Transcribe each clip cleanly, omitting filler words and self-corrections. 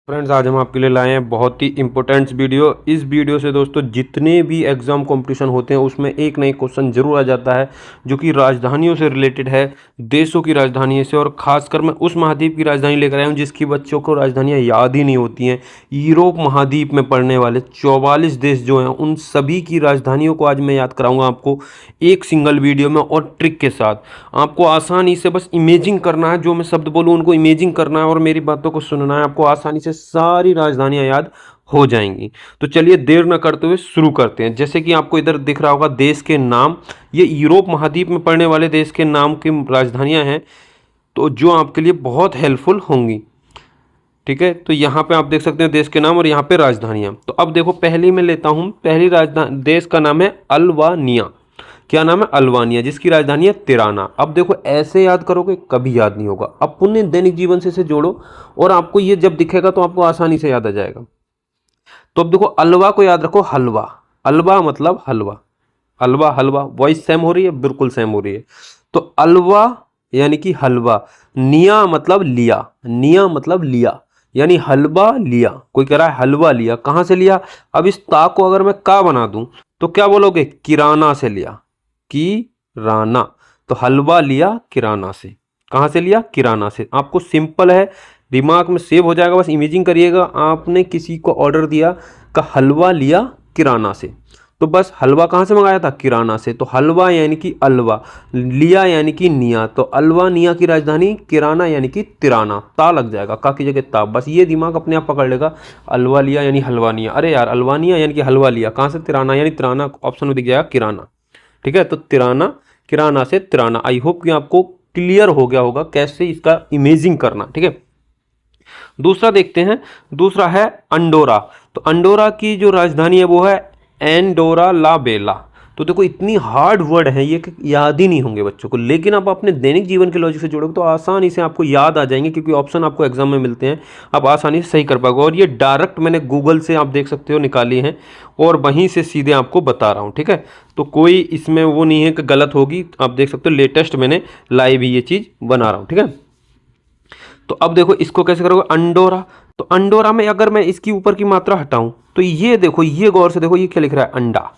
Friends, आज हम आपके लिए लाए हैं बहुत ही इंपॉर्टेंट वीडियो। इस वीडियो से दोस्तों जितने भी एग्ज़ाम कंपटीशन होते हैं उसमें एक ना एक क्वेश्चन जरूर आ जाता है जो कि राजधानियों से रिलेटेड है, देशों की राजधानी से। और खासकर मैं उस महाद्वीप की राजधानी लेकर आया हूँ जिसकी बच्चों को राजधानियाँ याद ही नहीं होती हैं। यूरोप महाद्वीप में पड़ने वाले 44 देश जो हैं उन सभी की राजधानियों को आज मैं याद कराऊँगा आपको एक सिंगल वीडियो में और ट्रिक के साथ। आपको आसानी से बस इमेजिंग करना है, जो मैं शब्द बोलूँ उनको इमेजिंग करना है और मेरी बातों को सुनना है। आपको आसानी से सारी राजधानियां याद हो जाएंगी। तो चलिए देर न करते हुए शुरू करते हैं। जैसे कि आपको इधर दिख रहा होगा देश के नाम, ये यूरोप महाद्वीप में पड़ने वाले देश के नाम की राजधानियां हैं, तो जो आपके लिए बहुत हेल्पफुल होंगी। ठीक है, तो यहाँ पे आप देख सकते हैं देश के नाम और यहाँ पे राजधानियां। तो अब देखो, पहली मैं लेता हूँ। पहली राजधानी देश का नाम है अल्बानिया। क्या नाम है? अल्बानिया, जिसकी राजधानी है तिराना। अब देखो, ऐसे याद करोगे कभी याद नहीं होगा। अपने दैनिक जीवन से इसे जोड़ो और आपको ये जब दिखेगा तो आपको आसानी से याद आ जाएगा। तो अब देखो, अलवा को याद रखो, हलवा। अलवा मतलब हलवा। अलवा हलवा, वॉइस सेम हो रही है? बिल्कुल सेम हो रही है। तो अलवा यानी कि हलवा। निया मतलब लिया। निया मतलब लिया, यानी हलवा लिया। कोई कह रहा है हलवा लिया, कहां से लिया? अब इस ता को अगर मैं का बना दूं तो क्या बोलोगे? किराना से लिया। किराना। तो हलवा लिया किराना से। कहां से लिया? किराना से। आपको सिंपल है, दिमाग में सेव हो जाएगा, बस इमेजिंग करिएगा। आपने किसी को ऑर्डर दिया का हलवा लिया किराना से, तो बस हलवा कहां से मंगाया था? किराना से। तो हलवा यानी कि अलवा, लिया यानी कि निया। तो अलवा निया की राजधानी, किराना यानी कि तिराना। ता लग जाएगा, का की जगह ता। बस ये दिमाग अपने आप पकड़ लेगा। अलवा लिया यानी हलवा निया। अरे यार, अलवानिया यानी कि हलवा लिया कहां से? तिराना, यानी तिराना ऑप्शन में दिख जाएगा किराना। ठीक है, तो तिराना, किराना से तिराना। आई होप कि आपको क्लियर हो गया होगा कैसे इसका इमेजिंग करना। ठीक है, दूसरा देखते हैं। दूसरा है अंडोरा। तो अंडोरा की जो राजधानी है वो है एंडोरा ला बेला। तो देखो, इतनी हार्ड वर्ड है ये कि याद ही नहीं होंगे बच्चों को, लेकिन आप अपने दैनिक जीवन के लॉजिक से जोड़ोगे तो आसानी से आपको याद आ जाएंगे, क्योंकि ऑप्शन आपको एग्जाम में मिलते हैं। आप आसानी से सही कर पाओगे। और ये डायरेक्ट मैंने गूगल से, आप देख सकते हो, निकाली हैं और वहीं से सीधे आपको बता रहा हूँ। ठीक है, तो कोई इसमें वो नहीं है कि गलत होगी। आप देख सकते हो लेटेस्ट मैंने लाइव ही ये चीज़ बना रहा हूँ। ठीक है, तो अब देखो इसको कैसे करोगे? अंडोरा। तो अंडोरा में अगर मैं इसकी ऊपर की मात्रा हटाऊं तो ये देखो, ये गौर से देखो, ये क्या लिख रहा है? अंडा।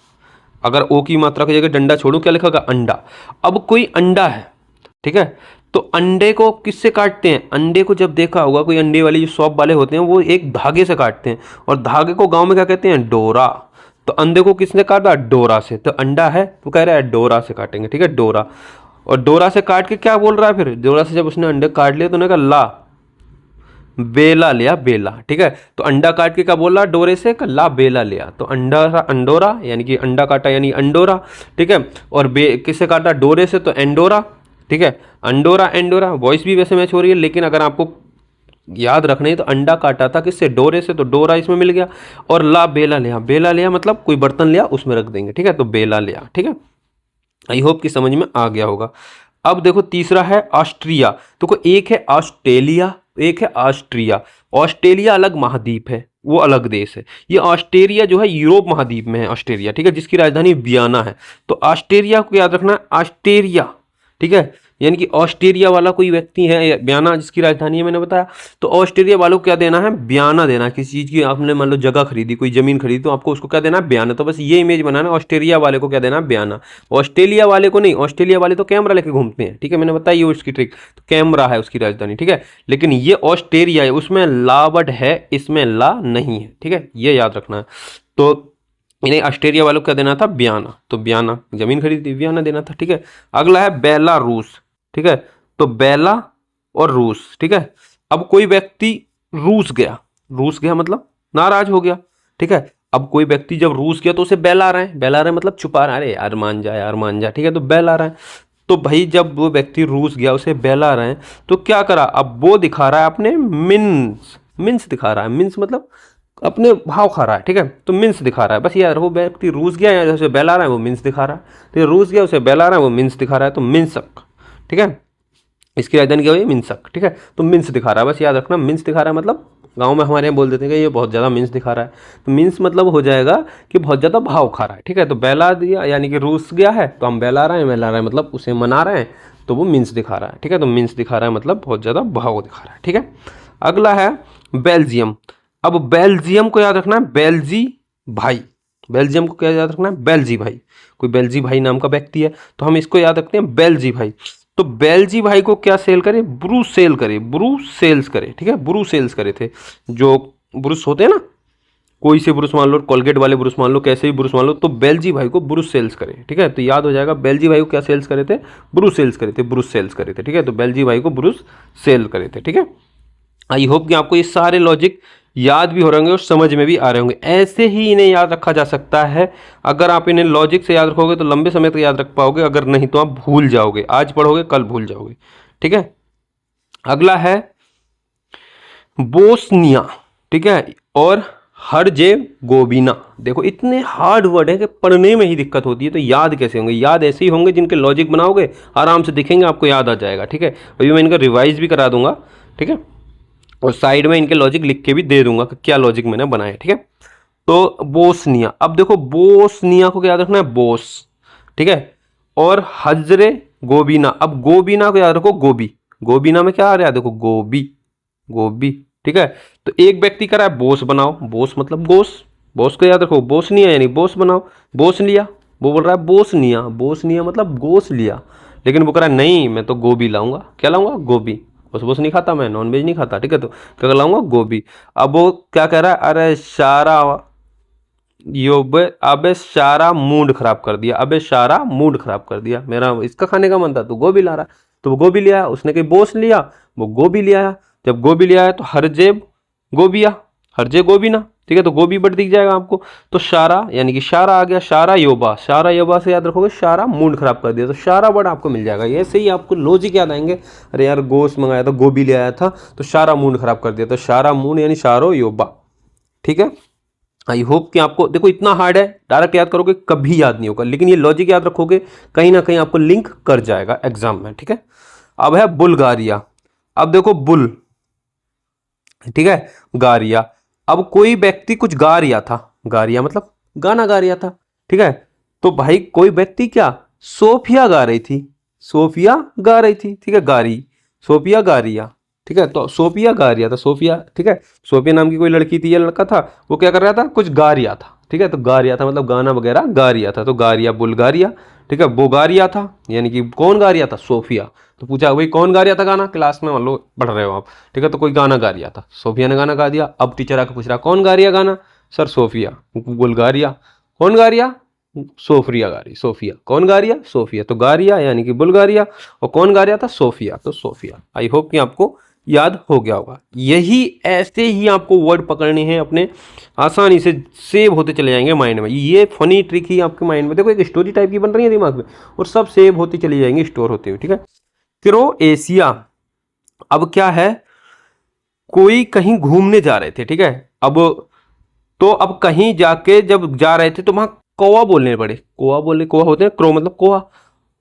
अगर ओ की मात्रा की जगह डंडा छोड़ूं, क्या लिखा? अंडा। अब कोई अंडा है, ठीक है, तो अंडे को किससे काटते हैं? अंडे को जब देखा होगा, कोई अंडे वाली जो शॉप वाले होते हैं वो एक धागे से काटते हैं, और धागे को गांव में क्या कहते हैं? डोरा। तो अंडे को किसने काटा? डोरा से। तो अंडा है तो कह रहा है डोरा से काटेंगे। ठीक है, डोरा। और डोरा से काट के क्या बोल रहा है फिर? डोरा से जब उसने अंडे काट लिए तो उन्होंने कहा ला बेला लिया, बेला। ठीक है, तो अंडा काट के क्या बोल रहा? डोरे से ला बेला लिया। तो अंडा, अंडोरा यानी कि अंडा काटा यानी अंडोरा। ठीक है, और किससे काटा? डोरे से, तो एंडोरा। ठीक है, अंडोरा एंडोरा, वॉइस भी वैसे मैच हो रही है, लेकिन अगर आपको याद रखना है तो अंडा काटा था किससे? डोरे से, तो डोरा इसमें मिल गया। और ला बेला लिया, बेला लिया मतलब कोई बर्तन लिया उसमें रख देंगे। ठीक है, तो बेला लिया। ठीक है, आई होप कि समझ में आ गया होगा। अब देखो तीसरा है ऑस्ट्रिया। तो कोई एक है ऑस्ट्रेलिया, एक है ऑस्ट्रिया। ऑस्ट्रेलिया अलग महाद्वीप है, वो अलग देश है। ये ऑस्ट्रेलिया जो है यूरोप महाद्वीप में है, ऑस्ट्रेलिया। ठीक है, जिसकी राजधानी वियना है। तो ऑस्ट्रेलिया को याद रखना है, ऑस्ट्रेलिया। ठीक है, यानी कि ऑस्ट्रेलिया वाला कोई व्यक्ति है, वियना जिसकी राजधानी है, मैंने बताया। तो ऑस्ट्रेलिया वालों को क्या देना है? वियना देना है। किसी चीज़ की आपने मान लो जगह खरीदी, कोई जमीन खरीदी, तो आपको उसको क्या देना है? वियना। तो बस ये इमेज बनाना, ऑस्ट्रेलिया वाले को क्या देना है? वियना। ऑस्ट्रेलिया वाले को नहीं, ऑस्ट्रेलिया वाले तो कैमरा लेके घूमते हैं। ठीक है, मैंने बताई उसकी ट्रिक। तो कैमरा है उसकी राजधानी। ठीक है, लेकिन ये ऑस्ट्रेलिया है, उसमें ला वर्ड है, इसमें ला नहीं है। ठीक है, ये याद रखना है। तो इन्हें ऑस्ट्रेलिया वालों को क्या देना था? बियाना। तो बियाना, जमीन खरीदी, बियाना देना था। ठीक है, अगला है बेलारूस। ठीक है, तो बेला और रूस। ठीक है, अब कोई व्यक्ति रूस गया, रूस गया मतलब नाराज हो गया। ठीक है, अब कोई व्यक्ति जब रूस गया तो उसे बेला रहे हैं, बेला रहे हैं मतलब छुपा रहा है, अरे यार मान जा, यार मान जा। ठीक है, तो बेला रहे हैं। तो भाई जब वो व्यक्ति रूस गया, उसे बेला रहे हैं, तो क्या करा? अब वो दिखा रहा है अपने मिन्स, मिन्स दिखा रहा है। मिन्स मतलब अपने भाव खा रहा है। ठीक है, तो मिन्स दिखा रहा है। बस यार, वो व्यक्ति रूस गया या उसे बेला रहा है, वो मिन्स दिखा रहा है। तो रूस गया, उसे बेला रहा है, वो मिन्स दिखा रहा है। तो मिन्सक। ठीक है, इसकी राजधानी क्या हुई? मिन्सक। ठीक है, तो मिन्स दिखा रहा है, बस याद रखना, मिन्स दिखा रहा है मतलब गांव में हमारे यहाँ बोल देते हैं कि ये बहुत ज़्यादा मिन्स दिखा रहा है। तो मिन्स मतलब हो जाएगा कि बहुत ज़्यादा भाव खा रहा है। ठीक है, तो बेला दिया यानी कि रूस गया है, तो हम बेला रहे हैं, बेला रहे हैं मतलब उसे मना रहे हैं, तो वो मिन्स दिखा रहा है। ठीक है, तो मिन्स दिखा रहा है मतलब बहुत ज़्यादा भाव दिखा रहा है। ठीक है, अगला है बेल्जियम। अब बेल्जियम को याद रखना है, बेल्जी भाई। बेल्जियम को क्या याद रखना है, बेल्जी भाई। कोई बेल्जी भाई नाम का व्यक्ति है तो हम इसको याद रखते हैं बेल्जी भाई। तो बेल्जी भाई को क्या सेल करे, ब्रूस सेल करे, ब्रूस सेल्स करे, ठीक है, ब्रूस सेल्स करे थे। जो ब्रूस होते हैं ना, कोई से ब्रूस मान लो, कोलगेट वाले ब्रूस मान लो, कैसे भी ब्रूस मान लो, तो बेल्जी भाई को ब्रूस सेल्स करे, ठीक है। तो याद हो जाएगा, बेल्जी भाई को क्या सेल्स करे थे, ब्रूस सेल्स करे थे, ब्रूस सेल्स करे थे, ठीक है। तो बेल्जी भाई को ब्रूस सेल करे थे, ठीक है। आई होप कि आपको ये सारे लॉजिक याद भी हो रहे होंगे और समझ में भी आ रहे होंगे। ऐसे ही इन्हें याद रखा जा सकता है। अगर आप इन्हें लॉजिक से याद रखोगे तो लंबे समय तक याद रख पाओगे, अगर नहीं तो आप भूल जाओगे, आज पढ़ोगे कल भूल जाओगे, ठीक है। अगला है बोस्निया, ठीक है, और हर्जेगोविना। देखो इतने हार्ड वर्ड है कि पढ़ने में ही दिक्कत होती है, तो याद कैसे होंगे, याद ऐसे ही होंगे जिनके लॉजिक बनाओगे आराम से दिखेंगे, आपको याद आ जाएगा, ठीक है। अभी मैं इनका रिवाइज भी करा दूंगा, ठीक है, और साइड में इनके लॉजिक लिख के भी दे दूंगा कि क्या लॉजिक मैंने बनाया, ठीक है। तो बोस्निया, अब देखो बोस्निया को क्या याद रखना है, बोस, ठीक है, और हजरे गोबीना। अब गोबीना को याद रखो, गोबी। गोबीना में क्या आ रहा है, देखो गोबी, गोबी, ठीक है। तो एक व्यक्ति कह रहा है बोस बनाओ, बोस मतलब गोस, बोस को याद रखो, बोस्निया यानी बोस बनाओ, बोस लिया। वो बोल रहा है बोस्निया, बोस्निया मतलब गोस लिया, लेकिन वो कह रहा है नहीं मैं तो गोभी लाऊंगा। क्या लाऊंगा, गोभी। बस नहीं खाता मैं, नॉनवेज नहीं खाता, ठीक है, तो क्या लाऊंगा, गोभी। अब वो क्या कह रहा है, अरे सारा योबे, अबे सारा मूड खराब कर दिया, अबे सारा मूड खराब कर दिया, मेरा इसका खाने का मन था तो गोभी ला रहा। तो वो गोभी लिया, उसने कहीं बोस लिया, वो गोभी ले आया। जब गोभी ले आया तो हरजेब गोबिया, हरजे गोबीना, ठीक है। तो गोभी बट दिख जाएगा आपको। तो शारा यानी कि शारा आ गया, शारा योबा, शारा योबा से याद रखोगे शारा मूड खराब कर दिया, तो शारा वर्ड आपको मिल जाएगा। ऐसे ही आपको लॉजिक याद आएंगे, अरे यार गोश्त मंगाया था, गोभी ले आया था, तो शारा मूड खराब कर दिया, तो शारा मूड यानी शारो योबा, ठीक है। आई होप कि आपको, देखो इतना हार्ड है, डायरेक्ट याद करोगे कभी याद नहीं होगा, लेकिन ये लॉजिक याद रखोगे कहीं ना कहीं आपको लिंक कर जाएगा एग्जाम में, ठीक है। अब है बुल्गारिया। अब देखो बुल, ठीक है, गारिया। अब कोई व्यक्ति कुछ गा रिया था, गा रिया मतलब गाना गा रिया था, ठीक है। तो भाई कोई व्यक्ति क्या, सोफिया गा रही थी, सोफिया गा रही थी, ठीक है, गारी, सोफिया गा रिया, ठीक है। तो सोफिया गा रिया था, सोफिया, ठीक है, सोफिया नाम की कोई लड़की थी या लड़का था, वो क्या कर रहा था, कुछ गा रिया था, ठीक है। तो गा रिया था मतलब गाना वगैरह गा रिया था, तो गारिया बुल्गारिया, ठीक है। बोगारिया था यानी कि कौन गा रिया था, सोफिया। तो पूछा भाई कौन गा रिया था गाना, क्लास में मान लो पढ़ रहे हो आप, ठीक है, तो कोई गाना गा रिया था, सोफिया ने गाना गा दिया। अब टीचर आके पूछ रहा कौन गा रिया गाना, सर सोफिया। बुल्गारिया, कौन गा रिया, सोफिया गा रही, सोफिया, कौन गा रिया, सोफिया। तो गारिया यानी कि बुल्गारिया, और कौन गा रिया था, सोफिया, तो सोफिया। आई होप कि आपको याद हो गया होगा। यही ऐसे ही आपको वर्ड पकड़ने हैं अपने, आसानी से सेव होते चले जाएंगे माइंड में। ये फनी ट्रिक ही आपके माइंड में, देखो एक स्टोरी टाइप की बन रही है दिमाग में, और सब सेव होती चली जाएंगी, स्टोर होते हुए, ठीक है। क्रोएशिया, अब क्या है, कोई कहीं घूमने जा रहे थे, ठीक है। अब कहीं जाके जब जा रहे थे तो वहां कौवा बोलने पड़े, कौवा बोले, कौवा होते हैं क्रो मतलब कौवा।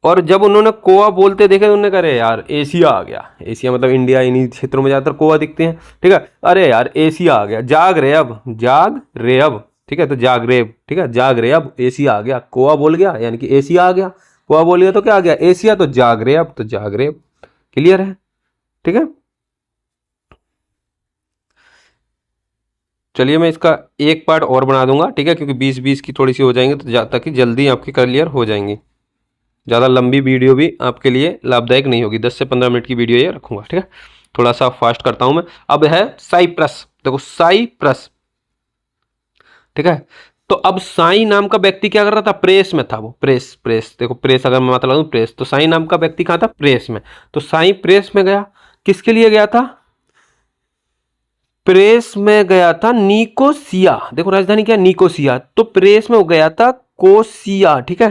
और जब उन्होंने कौवा बोलते देखे तो उन्होंने कहा अरे यार एशिया आ गया, एशिया मतलब इंडिया, इन्हीं क्षेत्रों में ज़्यादातर कौवा दिखते हैं, ठीक है। अरे यार एशिया आ गया, जाग रहे अब, जाग रहे अब, ठीक है, तो जाग रहे, ठीक है, जाग रहे अब, एशिया आ गया, कौवा बोल गया यानी कि एशिया आ गया, कौवा बोल गया तो क्या आ गया, एशिया, तो जाग रहे अब, तो जाग रहे अब। क्लियर है, ठीक है। चलिए मैं इसका एक पार्ट और बना दूंगा, ठीक है, क्योंकि 20-20 की थोड़ी सी हो जाएंगे, तो ताकि जल्दी आपकी क्लियर हो जाएंगी। ज़्यादा लंबी वीडियो भी आपके लिए लाभदायक नहीं होगी, 10 से 15 मिनट की वीडियो ये रखूंगा, ठीक है। थोड़ा सा फास्ट करता हूं मैं। अब है साइप्रस, देखो साइप्रस, ठीक है। तो अब साई नाम का व्यक्ति क्या कर रहा था, प्रेस में था वो, प्रेस, प्रेस, देखो प्रेस अगर मैं मतलब प्रेस, तो साई नाम का व्यक्ति कहाँ था, प्रेस में। तो साई प्रेस में गया, किसके लिए गया था, प्रेस में गया था निकोसिया, देखो राजधानी क्या, निकोसिया। तो प्रेस में वो गया था कोसिया, ठीक है,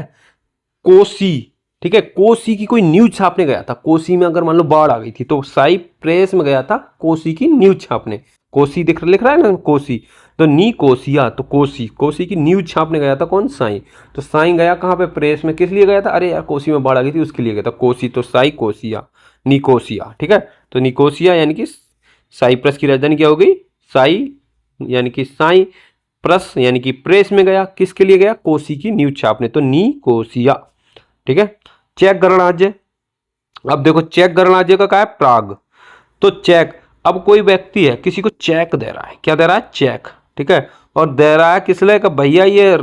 कोसी, ठीक है, कोसी की कोई न्यूज छापने गया था। कोसी में अगर मान लो बाढ़ आ गई थी तो साई प्रेस में गया था कोसी की न्यूज छापने। कोसी लिख रहा है ना, कोसी, तो नी कोसिया, तो कोसी, कोसी की न्यूज छापने गया था कौन, साई। तो साई गया कहाँ पे, प्रेस में, किस लिए गया था, अरे यार कोसी में बाढ़ आ गई थी उसके लिए गया था, कोसी, तो साई कोसिया, निकोसिया, ठीक है। तो निकोसिया यानी कि साइप्रस की राजधानी क्या हो गई, साई, यानी कि साई प्रस यानी कि प्रेस में गया, किसके लिए गया, कोसी की न्यूज छापने, तो निकोसिया, ठीक है। चेक गणराज्य, अब देखो चेक गणराज्य का क्या है, प्राग। तो चेक, अब कोई व्यक्ति है किसी को चेक दे रहा है, क्या दे रहा है, चेक, ठीक है, और दे रहा है किस लिए, का भैया ये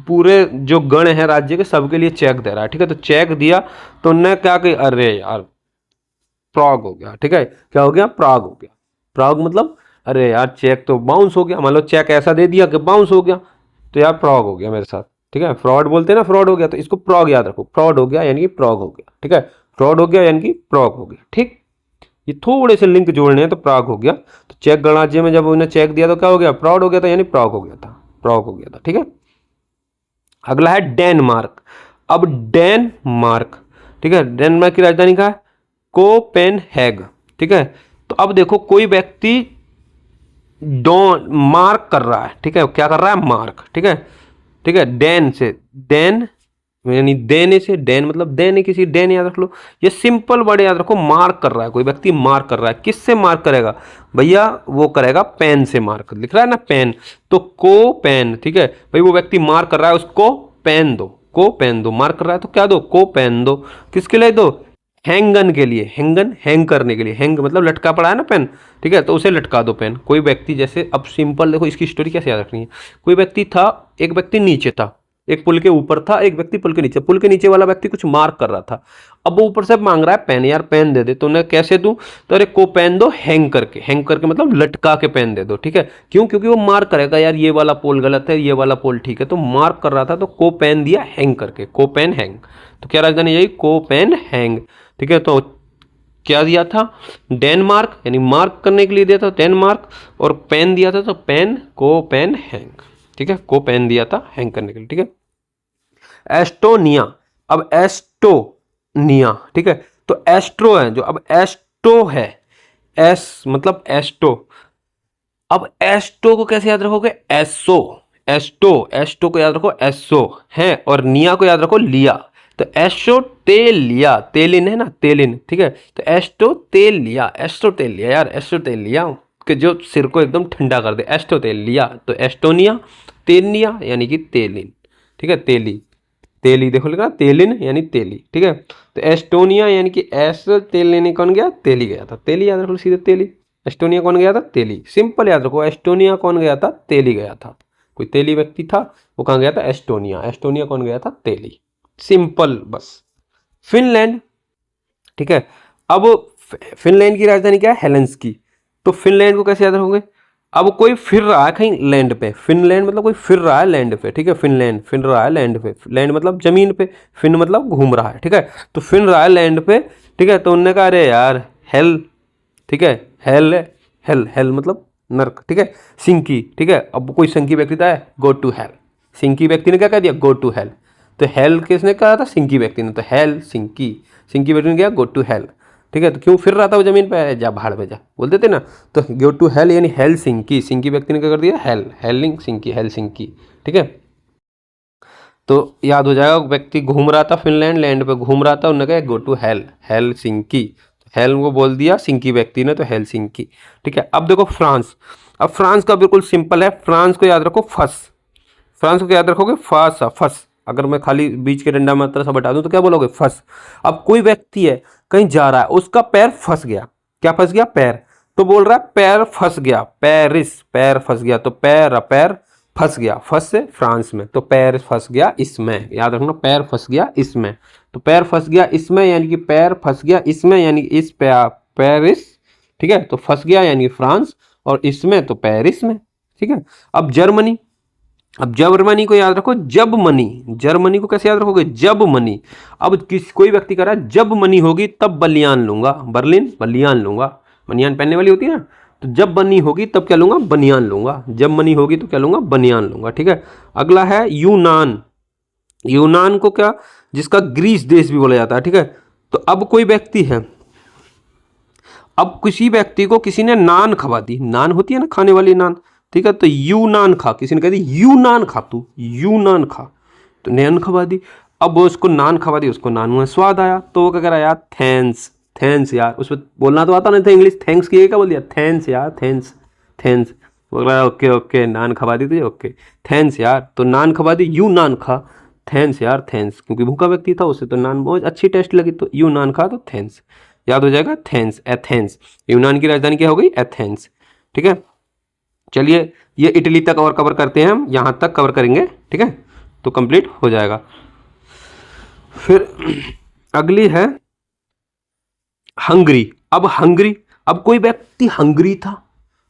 पूरे जो गण है राज्य के सबके लिए चेक दे रहा है, ठीक है। तो चेक दिया तो उन्होंने क्या कही, अरे यार फ्रॉड हो गया, ठीक है, क्या हो गया, फ्रॉड हो गया। फ्रॉड मतलब अरे यार चेक तो बाउंस हो गया, मान लो चेक ऐसा दे दिया कि बाउंस हो गया, तो यार फ्रॉड हो गया मेरे साथ, ठीक है। फ्रॉड बोलते हैं ना, फ्रॉड हो गया, तो इसको फ्रॉड याद रखो, फ्रॉड हो गया यानी कि फ्रॉड हो गया, ठीक है। फ्रॉड हो गया यानी कि फ्रॉड हो गया, ठीक। ये थोड़े से लिंक जोड़ने हैं तो फ्रॉड हो गया। तो चेक गणराज्य में जब उन्हें चेक दिया तो क्या हो गया, फ्रॉड हो गया था, यानी फ्रॉड हो गया था, फ्रॉड हो गया था, ठीक है। अगला है डेनमार्क। अब डेनमार्क, ठीक है, डेनमार्क की राजधानी क्या है, कोपेनहेग, ठीक है। तो अब देखो कोई व्यक्ति डॉन मार्क कर रहा है, ठीक है, क्या कर रहा है, मार्क, ठीक है, ठीक है, डेन से, डेन यानी देने से, डेन मतलब देने, किसी डेन याद रख लो, ये सिंपल वर्ड याद रखो, मार्क कर रहा है, कोई व्यक्ति मार्क कर रहा है, किससे मार्क करेगा भैया, वो करेगा पेन से मार्क, लिख रहा है ना पेन, तो को पेन, ठीक है भाई, वो व्यक्ति मार्क कर रहा है, उसको पेन दो, को पेन दो, मार्क कर रहा है तो क्या दो, को पेन दो, किसके लिए दो, हैंगन के लिए, हैंगन हैंग करने के लिए, हैंग मतलब लटका पड़ा है ना पेन, ठीक है, तो उसे लटका दो पेन। कोई व्यक्ति जैसे, अब सिंपल देखो इसकी स्टोरी कैसे याद रखनी है, कोई व्यक्ति था, एक व्यक्ति नीचे था, एक पुल के ऊपर था, एक व्यक्ति पुल के नीचे वाला व्यक्ति कुछ मार्क कर रहा था, अब वो ऊपर से मांग रहा है पेन, यार पेन दे दे, तो उन्हें कैसे दूं, तो अरे को पेन दो हैंग करके मतलब लटका के पेन दे दो, ठीक है, क्यों, क्योंकि वो मार्क करेगा यार ये वाला पोल गलत है, ये वाला पोल ठीक है, तो मार्क कर रहा था, तो को पेन दिया हैंग करके, को पेन हैंग, तो क्या राजधानी यही, को पेन हैंग, ठीक है। तो क्या दिया था, डेनमार्क यानी मार्क करने के लिए दिया था डेनमार्क, और पेन दिया था तो पेन, को पेन हैंग, ठीक है, को पेन दिया था हैंग करने के लिए, ठीक है। एस्टोनिया, अब एस्टोनिया, ठीक है, तो एस्ट्रो है जो, अब एस्टो है, एस मतलब एस्टो, अब एस्टो को कैसे याद रखोगे, एसो, एस्टो, एस्टो को याद रखो एसो है, और निया को याद रखो लिया, तो एस्टो तेल लिया, तेलिन है ना, तेलिन, ठीक है, तो एस्टो तेल लिया, एस्टो तेल लिया यार, एस्टो तेल लिया कि जो सिर को एकदम ठंडा कर दे, एस्टो तेल लिया, तो एस्टोनिया, तेलिया यानी कि तेलिन, ठीक है, तेली, तेली देखो लिखा तेलिन यानी तेली, ठीक है। तो एस्टोनिया यानी कि एस तेल लेने कौन गया, तेली गया था, तेली याद रखो सीधे तेली, एस्टोनिया कौन गया था, तेली, सिंपल याद रखो, एस्टोनिया कौन गया था, तेली गया था, कोई तेली व्यक्ति था वो कहाँ गया था, एस्टोनिया, एस्टोनिया कौन गया था, तेली, सिंपल बस। फिनलैंड, ठीक है, अब फिनलैंड की राजधानी क्या है, हेलेंस्की, तो फिनलैंड को कैसे याद रखोगे, अब कोई फिर रहा है कहीं लैंड पे, फिनलैंड मतलब कोई फिर रहा है लैंड पे, ठीक है, फिनलैंड फिर रहा है लैंड पे, लैंड मतलब जमीन पे, फिन मतलब घूम रहा है, ठीक है, तो फिन रहा है लैंड पे, ठीक है, तो उन्होंने कहा अरे यार हेल, ठीक है, हेल, हेल, हेल मतलब नर्क, ठीक है, सिंकी, ठीक है, अब कोई संकी व्यक्ति था, गो टू हेल, सिंकी व्यक्ति ने क्या कह दिया, गो टू हेल, तो हेल किसने कहा था, सिंकी व्यक्ति ने, तो हेल सिंकी, सिंकी व्यक्ति ने क्या, गो टू हेल, ठीक है, तो क्यों फिर रहा था वो जमीन पे, जा भाड़ में जा बोल देते ना, तो गो टू हेल यानी हेल सिंकी, सिंकी व्यक्ति ने क्या कर दिया, हेल, हेलिंग सिंकी, हेल सिंकी, ठीक है। तो याद हो जाएगा, व्यक्ति घूम रहा था फिनलैंड, लैंड पे घूम रहा था, उन्होंने कहा go to hell, Helsinki, hell को बोल दिया सिंकी व्यक्ति ने, तो हेल सिंकी, ठीक है। अब देखो फ्रांस, अब फ्रांस का बिल्कुल सिंपल है, फ्रांस को याद रखो फस, फ्रांस को याद रखोगे फस, फस, अगर मैं खाली बीच के डंडा मात्रा सा बता दूं तो क्या बोलोगे, फस। अब कोई व्यक्ति है कहीं जा रहा है, उसका पैर फंस गया, क्या फंस गया, पैर, तो बोल रहा है पैर फंस गया, पेरिस, पैर फंस गया, तो पैर, पैर फंस गया, फंस से फ्रांस में, तो पैर फंस गया इसमें, याद रखना पैर फंस गया इसमें, तो पैर फंस गया इसमें यानी कि पैर फंस गया इसमें यानी कि इस पेरिस, ठीक है, तो फंस गया यानी फ्रांस, और इसमें तो पेरिस में, ठीक है। अब जर्मनी, अब जर्मनी को याद रखो जब मनी, जर्मनी को कैसे याद रखोगे, जब मनी, अब कोई व्यक्ति कह रहा है जब मनी होगी तब बलियान लूंगा, बर्लिन बलियान लूंगा, बनियान पहनने वाली होती है ना, तो जब मनी होगी तब क्या लूंगा, बनियान लूंगा, जब मनी होगी तो क्या लूंगा, बनियान लूंगा, ठीक है। अगला है यूनान, यूनान को क्या, जिसका ग्रीस देश भी बोला जाता है, ठीक है। तो अब कोई व्यक्ति है, अब किसी व्यक्ति को किसी ने नान खवा दी, नान होती है ना खाने वाली नान, ठीक है, तो यूनान खा, किसी ने कह दी यूनान खा, तू यूनान खा, तो नान खवा दी, अब वो उसको नान खवा दी, उसको नान में स्वाद आया, तो वो क्या कह रहा यार, थैंक्स, थैंक्स यार, उसमें बोलना तो आता नहीं था इंग्लिश, थैंक्स की क्या बोल दिया, थैंक्स यार, थैंक्स, थैंक्स, बोल रहा है ओके ओके, नान खवा दी तुझे, ओके थैंक्स यार, तो नान खवा दी, यू नान खा, थैंक्स यार, थैंक्स, क्योंकि भूखा व्यक्ति था, उसे तो नान बहुत अच्छी टेस्ट लगी, तो यू नान खा तो थैंक्स, याद हो जाएगा एथेंस, एथेंस। यूनान की राजधानी क्या हो गई? एथेंस। ठीक है, चलिए ये इटली तक और कवर करते हैं, हम यहाँ तक कवर करेंगे। ठीक है, तो कंप्लीट हो जाएगा। फिर अगली है हंगरी। अब हंगरी, अब कोई व्यक्ति हंगरी था।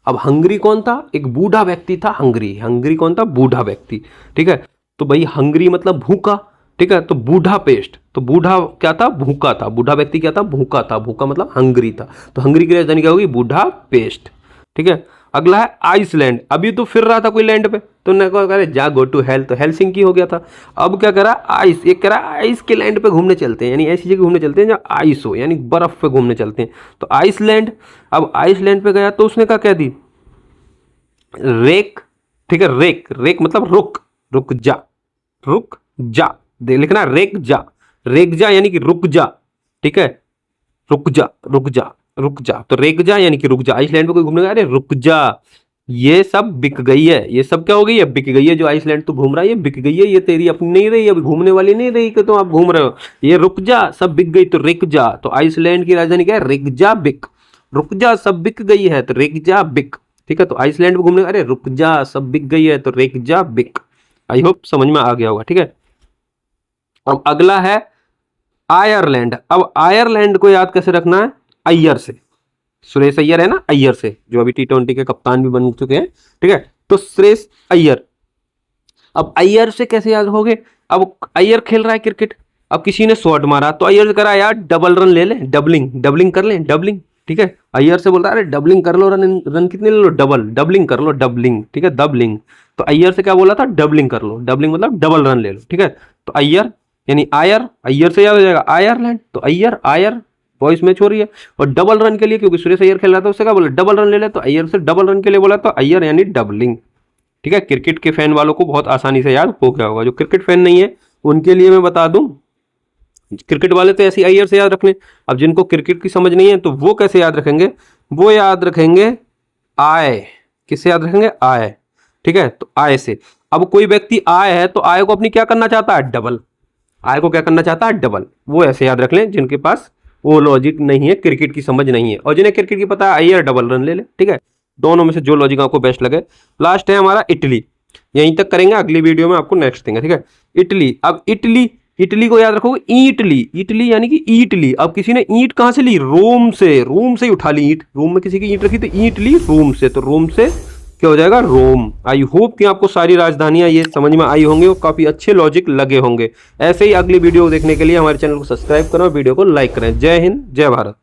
अब हंगरी कौन था? एक बूढ़ा व्यक्ति था हंगरी। हंगरी कौन था? बूढ़ा व्यक्ति। ठीक है, तो भाई हंगरी मतलब भूखा। ठीक है, तो बूढ़ा पेस्ट, तो बूढ़ा क्या था? भूखा था। बूढ़ा व्यक्ति क्या था? भूखा था। भूखा मतलब हंगरी था। तो हंगरी की राजधानी क्या होगी? बूढ़ा पेस्ट। ठीक है, अगला है आइसलैंड। अभी तो फिर रहा था कोई लैंड पे, तो ने कहा अरे जा गो टू हेल, तो हेलसिंकी हो गया था। अब क्या करा? आइस, एक करा आइस के लैंड पे घूमने चलते हैं, यानी ऐसी जगह घूमने चलते हैं जहाँ आइस हो, यानी बर्फ पे घूमने चलते हैं, तो आइसलैंड। अब आइसलैंड पे गया तो उसने कहा दी रेक। ठीक है, रेक, रेक मतलब रुक, रुक जा, रुक जा, दे लिखना रेक जा, रेक जा यानी कि रुक जा। ठीक है, रुक जा, रुक जा, रुक जा, तो रेक जा यानी कि रुक जा। आइसलैंड पे कोई घूमने गया, अरे रुक जा, ये सब बिक गई है, ये सब क्या हो गई है? बिक गई है। जो आइसलैंड तू घूम रहा है ये बिक गई है, ये तेरी अपनी नहीं रही, अभी घूमने वाली नहीं रही कि तुम आप घूम रहे हो। ये रुक जा, सब बिक गई, तो रेक जा। तो आइसलैंड की राजधानी क्या है? रेक जा बिक। रुक जा, सब बिक गई है, तो रेक जा बिक। ठीक है, तो आइसलैंड पे घूमने, अरे रुक जा, सब बिक गई है, तो रेक जा बिक। आई होप समझ में आ गया होगा। ठीक है, अब अगला है आयरलैंड। अब आयरलैंड को याद कैसे रखना है? अय्यर से। सुरेश अय्यर है ना, अय्यर से, जो अभी T20 के कप्तान भी बन चुके हैं। ठीक है, तो सुरेश अय्यर। अब अय्यर से कैसे याद होगे? अब अय्यर खेल रहा है क्रिकेट, अब किसी ने शॉट मारा तो अय्यर से करा यार डबल रन ले लें, डबलिंग, डबलिंग कर लें, डबलिंग। ठीक है, अय्यर से बोलता है अरे डबलिंग कर लो, रन रन कितने ले लो? डबल, डबलिंग कर लो, डबलिंग। ठीक है, डबलिंग। तो अय्यर से क्या बोला था? डबलिंग कर लो, डबलिंग मतलब डबल रन ले लो। ठीक है, तो अय्यर यानी आयर, अय्यर से याद हो जाएगा आयरलैंड, तो अय्यर, आयर वॉइस मैच हो रही है। और डबल रन के लिए, क्योंकि सुरेश अय्यर खेल रहा था, उससे क्या बोला? डबल रन ले ले, तो अय्यर से डबल रन के लिए बोला, तो अय्यर यानी डबलिंग। ठीक है, क्रिकेट के फैन वालों को बहुत आसानी से याद हो गया होगा। जो क्रिकेट फैन नहीं है उनके लिए मैं बता दूं, क्रिकेट वाले तो ऐसे अय्यर से याद रख लें। अब जिनको क्रिकेट की समझ नहीं है तो वो कैसे याद रखेंगे? वो याद रखेंगे आय। किससे याद रखेंगे? आय। ठीक है, तो आय से। अब कोई व्यक्ति आय है तो आय को अपनी क्या करना चाहता है? डबल। आय को क्या करना चाहता है? डबल। वो ऐसे याद रख लें जिनके पास वो लॉजिक नहीं है, क्रिकेट की समझ नहीं है। और जिन्हें क्रिकेट की पता है, अय्यर डबल रन ले ले। ठीक है, दोनों में से जो लॉजिक आपको बेस्ट लगे। लास्ट है हमारा इटली। यहीं तक करेंगे, अगली वीडियो में आपको नेक्स्ट देंगे। ठीक है, इटली। अब इटली, इटली को याद रखोगे ईटली, इटली यानी कि ईटली। अब किसी ने ईंट कहां से ली? रोम से, रोम से ही उठा ली ईंट। रोम में किसी की ईंट रखी तो ईंट ली रोम से, तो रोम से क्या हो जाएगा? रोम। आई होप कि आपको सारी राजधानियां ये समझ में आई होंगे और काफी अच्छे लॉजिक लगे होंगे। ऐसे ही अगली वीडियो देखने के लिए हमारे चैनल को सब्सक्राइब करें और वीडियो को लाइक करें। जय हिंद, जय भारत।